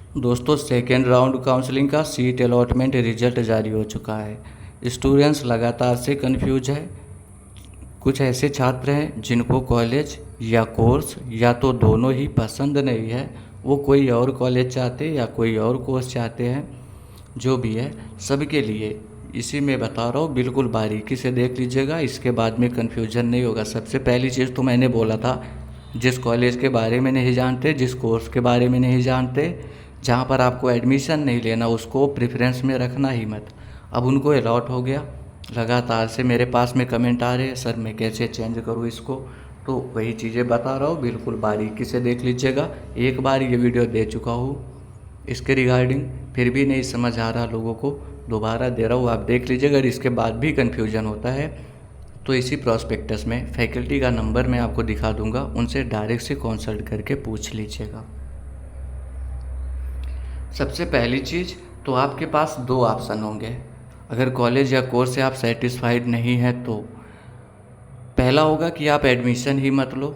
दोस्तों, second round counselling का seat allotment result जारी हो चुका है। स्टूडेंट्स लगातार से कंफ्यूज है। कुछ ऐसे छात्र हैं जिनको कॉलेज या कोर्स या तो दोनों ही पसंद नहीं है, वो कोई और कॉलेज चाहते या कोई और कोर्स चाहते हैं। जो भी है, सबके लिए इसी में बता रहा हूँ, बिल्कुल बारीकी से देख लीजिएगा, इसके बाद में कन्फ्यूजन नहीं होगा। सबसे पहली चीज़ तो मैंने बोला था, जिस कॉलेज के बारे में नहीं जानते, जिस कोर्स के बारे में नहीं जानते, जहाँ पर आपको एडमिशन नहीं लेना, उसको प्रेफरेंस में रखना ही मत। अब उनको अलॉट हो गया। लगातार से मेरे पास में कमेंट आ रहे हैं, सर मैं कैसे चेंज करूँ इसको। तो वही चीज़ें बता रहा हूँ, बिल्कुल बारीकी से देख लीजिएगा। एक बार ये वीडियो दे चुका हूँ इसके रिगार्डिंग, फिर भी नहीं समझ आ रहा लोगों को, दोबारा दे रहा हूँ, आप देख लीजिएगा। अगर इसके बाद भी कन्फ्यूजन होता है तो इसी प्रॉस्पेक्टस में फैकल्टी का नंबर मैं आपको दिखा दूंगा, उनसे डायरेक्ट से कंसल्ट करके पूछ लीजिएगा। सबसे पहली चीज़ तो आपके पास दो ऑप्शन होंगे। अगर कॉलेज या कोर्स से आप सेटिस्फाइड नहीं हैं तो पहला होगा कि आप एडमिशन ही मत लो।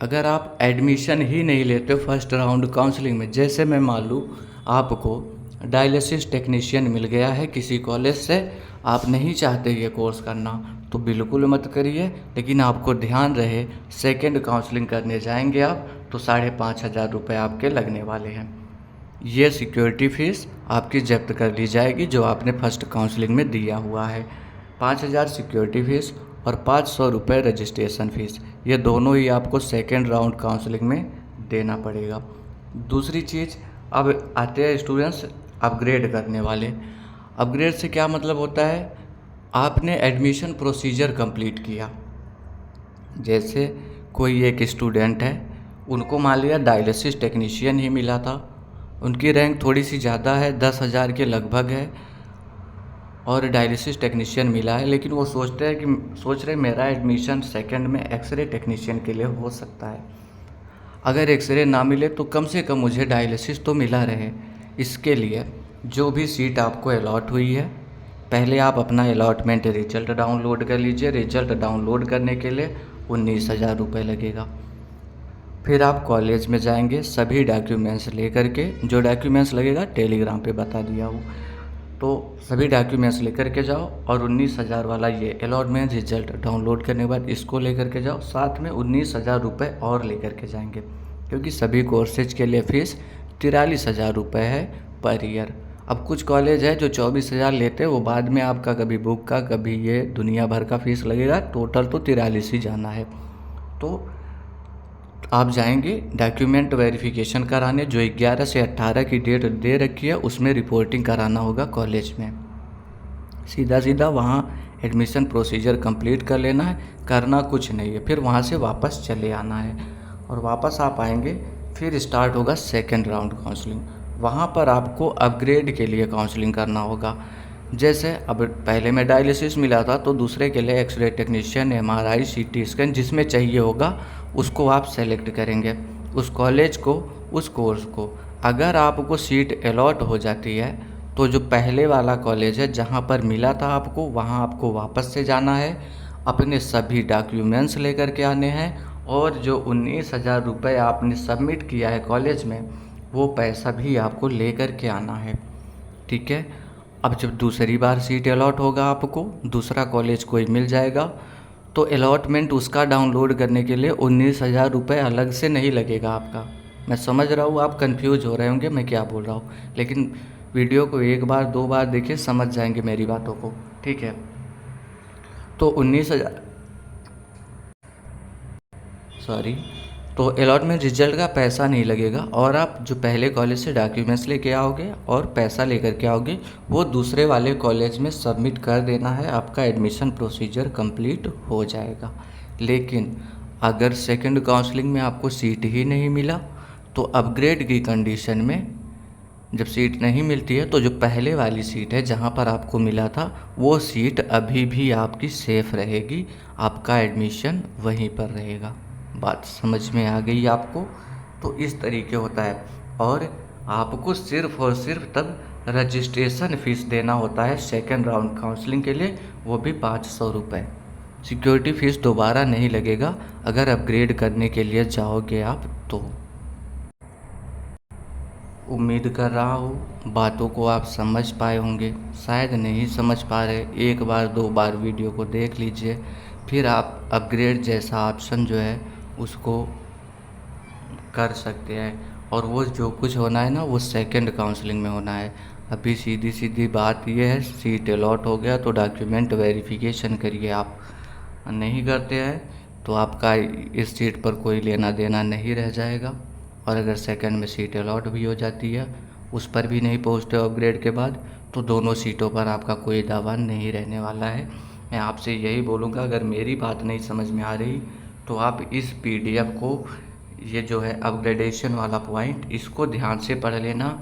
अगर आप एडमिशन ही नहीं लेते फर्स्ट राउंड काउंसलिंग में, जैसे मैं मान लूँ आपको डायलिसिस टेक्नीशियन मिल गया है किसी कॉलेज से, आप नहीं चाहते ये कोर्स करना तो बिल्कुल मत करिए। लेकिन आपको ध्यान रहे, सेकेंड काउंसलिंग करने जाएंगे आप तो 5,500 रुपये आपके लगने वाले हैं। ये सिक्योरिटी फ़ीस आपकी जब्त कर ली जाएगी जो आपने फर्स्ट काउंसलिंग में दिया हुआ है। 5,000 सिक्योरिटी फ़ीस और 500 रुपये रजिस्ट्रेशन फ़ीस, ये दोनों ही आपको सेकेंड राउंड काउंसलिंग में देना पड़ेगा। दूसरी चीज़, अब आते हैं स्टूडेंट्स अपग्रेड करने वाले। अपग्रेड से क्या मतलब होता है, आपने एडमिशन प्रोसीजर कंप्लीट किया। जैसे कोई एक स्टूडेंट है, उनको मान लिया डायलिसिस टेक्नीशियन ही मिला था, उनकी रैंक थोड़ी सी ज़्यादा है, 10,000 के लगभग है और डायलिसिस टेक्नीशियन मिला है, लेकिन वो सोच रहे मेरा एडमिशन सेकंड में एक्सरे टेक्नीशियन के लिए हो सकता है। अगर एक्सरे ना मिले तो कम से कम मुझे डायलिसिस तो मिला रहे। इसके लिए जो भी सीट आपको अलॉट हुई है, पहले आप अपना अलॉटमेंट रिजल्ट डाउनलोड कर लीजिए। रिजल्ट डाउनलोड करने के लिए 19,000 रुपये लगेगा। फिर आप कॉलेज में जाएंगे सभी डॉक्यूमेंट्स लेकर के, जो डॉक्यूमेंट्स लगेगा टेलीग्राम पे बता दिया हूँ, तो सभी डॉक्यूमेंट्स लेकर के जाओ और 19,000 वाला ये अलॉटमेंट रिजल्ट डाउनलोड करने के बाद इसको लेकर के जाओ। साथ में 19,000 रुपये और लेकर के जाएंगे, क्योंकि सभी कोर्सेज के लिए फ़ीस 43,000 रुपये है पर ईयर। अब कुछ कॉलेज है जो 24,000 लेते हैं, वो बाद में आपका कभी बुक का कभी ये दुनिया भर का फ़ीस लगेगा, टोटल तो 43 ही जाना है। तो आप जाएंगे डॉक्यूमेंट वेरिफिकेशन कराने, जो 11 से 18 की डेट दे रखी है, उसमें रिपोर्टिंग कराना होगा कॉलेज में। सीधा सीधा वहाँ एडमिशन प्रोसीजर कंप्लीट कर लेना है, करना कुछ नहीं है। फिर वहाँ से वापस चले आना है और वापस आप आएंगे, फिर स्टार्ट होगा सेकेंड राउंड काउंसलिंग। वहाँ पर आपको अपग्रेड के लिए काउंसलिंग करना होगा। जैसे अब पहले में डायलिसिस मिला था तो दूसरे के लिए x ray technician, MRI, CT scan, जिसमें चाहिए होगा उसको आप सेलेक्ट करेंगे, उस कॉलेज को, उस कोर्स को। अगर आपको सीट अलॉट हो जाती है तो जो पहले वाला कॉलेज है जहाँ पर मिला था आपको, वहाँ आपको वापस से जाना है, अपने सभी डॉक्यूमेंट्स लेकर के आने हैं और जो 19,000 रुपये आपने सबमिट किया है कॉलेज में, वो पैसा भी आपको लेकर के आना है। ठीक है। अब जब दूसरी बार सीट अलॉट होगा आपको, दूसरा कॉलेज कोई मिल जाएगा, तो अलॉटमेंट उसका डाउनलोड करने के लिए 19,000 रुपये अलग से नहीं लगेगा आपका। मैं समझ रहा हूँ आप कंफ्यूज हो रहे होंगे मैं क्या बोल रहा हूँ, लेकिन वीडियो को एक बार दो बार देखिए, समझ जाएंगे मेरी बातों को। ठीक है। तो 19,000, सॉरी, तो अलॉटमेंट रिजल्ट का पैसा नहीं लगेगा और आप जो पहले कॉलेज से डॉक्यूमेंट्स लेके आओगे और पैसा लेकर के आओगे, वो दूसरे वाले कॉलेज में सबमिट कर देना है, आपका एडमिशन प्रोसीजर कंप्लीट हो जाएगा। लेकिन अगर सेकंड काउंसलिंग में आपको सीट ही नहीं मिला तो अपग्रेड की कंडीशन में जब सीट नहीं मिलती है तो जो पहले वाली सीट है जहाँ पर आपको मिला था, वो सीट अभी भी आपकी सेफ़ रहेगी, आपका एडमिशन वहीं पर रहेगा। बात समझ में आ गई आपको? तो इस तरीके होता है। और आपको सिर्फ़ और सिर्फ तब रजिस्ट्रेशन फ़ीस देना होता है सेकेंड राउंड काउंसलिंग के लिए, वो भी 500 रुपये। सिक्योरिटी फ़ीस दोबारा नहीं लगेगा अगर अपग्रेड करने के लिए जाओगे आप तो। उम्मीद कर रहा हूँ बातों को आप समझ पाए होंगे। शायद नहीं समझ पा रहे, एक बार दो बार वीडियो को देख लीजिए, फिर आप अपग्रेड जैसा ऑप्शन जो है उसको कर सकते हैं। और वो जो कुछ होना है ना, वो सेकंड काउंसलिंग में होना है। अभी सीधी सीधी बात ये है, सीट अलॉट हो गया तो डॉक्यूमेंट वेरिफिकेशन करिए। आप नहीं करते हैं तो आपका इस सीट पर कोई लेना देना नहीं रह जाएगा। और अगर सेकंड में सीट अलॉट भी हो जाती है, उस पर भी नहीं पहुंचते हो अपग्रेड के बाद, तो दोनों सीटों पर आपका कोई दावा नहीं रहने वाला है। मैं आपसे यही बोलूँगा, अगर मेरी बात नहीं समझ में आ रही तो आप इस PDF को, ये जो है अपग्रेडेशन वाला पॉइंट, इसको ध्यान से पढ़ लेना।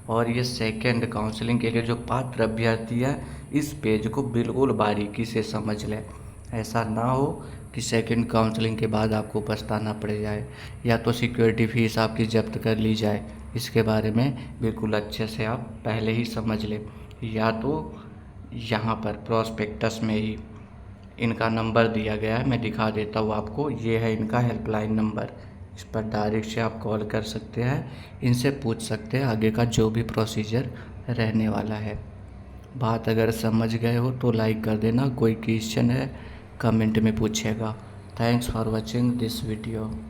और ये सेकंड काउंसलिंग के लिए जो पात्र अभ्यर्थी है, इस पेज को बिल्कुल बारीकी से समझ लें। ऐसा ना हो कि सेकंड काउंसलिंग के बाद आपको पछताना पड़ जाए, या तो सिक्योरिटी फ़ीस आपकी जब्त कर ली जाए। इसके बारे में बिल्कुल अच्छे से आप पहले ही समझ लें। या तो यहाँ पर प्रोस्पेक्टस में ही इनका नंबर दिया गया है, मैं दिखा देता हूँ आपको। ये है इनका हेल्पलाइन नंबर, इस पर डायरेक्ट से आप कॉल कर सकते हैं, इनसे पूछ सकते हैं आगे का जो भी प्रोसीजर रहने वाला है। बात अगर समझ गए हो तो लाइक कर देना, कोई क्वेश्चन है कमेंट में पूछेगा। Thanks for watching this video.